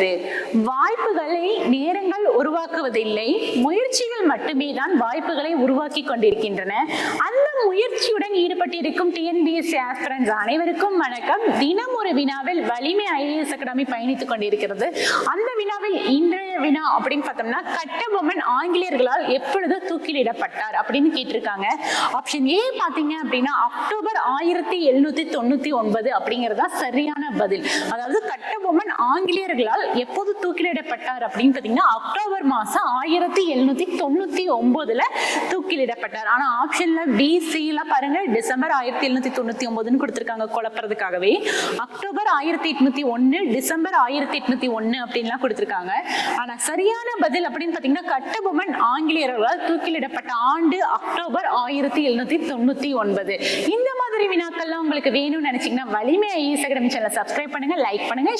கிடையாது. வாய்ப்புகளை நேரங்கள் உருவாக்குவதில்லை, முயற்சிகள் மட்டுமே தான் வாய்ப்புகளை உருவாக்கி கொண்டிருக்கின்றன. அந்த முயற்சியுடன் ஈடுபட்டிருக்கும் டிஎன்பிஎஸ்சி ஆஸ்பிரண்ட்ஸ் அனைவருக்கும் வணக்கம். தினம் ஒரு வினாவில் வலிமை ஐஏஎஸ் அகாடமி பயணித்துக் கொண்டிருக்கிறது. அந்த வினாவில் இன்றைய வினா அப்படின்னு பார்த்தோம்னா, கட்டபொம்மன் ஆங்கிலேயர்களால் எப்பொழுது தூக்கிலிடப்பட்டார் அப்படின்னு கேட்டிருக்காங்க. ஆப்ஷன் ஏ பாத்தீங்க அப்படின்னா அக்டோபர் 1799 அப்படிங்கறதா சரியான பதில். அதாவது கட்டபொம்மன் ஆங்கிலேயர்களால் எப்போது தூக்கிலிடப்பட்டார் அப்படின்னு பாத்தீங்கன்னா அக்டோபர் மாசம் 1799 தூக்கிலிடப்பட்டார். ஆனா ஆப்ஷன்ல பி சி ல பாருங்க டிசம்பர் 1799 கொடுத்திருக்காங்க குழப்பறதுக்காகவே. அக்டோபர் 1801 டிசம்பர் 1801 அப்படின்லாம் கொடுத்திருக்காங்க. ஆனா சரியான பதில் அப்படின்னு பாத்தீங்கன்னா கட்டபொம்மன் ஆங்கிலேயர்களால் தூக்கிலிடப்பட்ட ஆண்டு அக்டோபர் 1799. இந்த மாதிரி வினாக்கள்லாம் உங்களுக்கு வேணும்னு நினைச்சீங்கன்னா வலிமை ஐஏஎஸ் அகாடமி சேனலை சப்ஸ்கிரைப் பண்ணுங்க, லைக் பண்ணுங்க.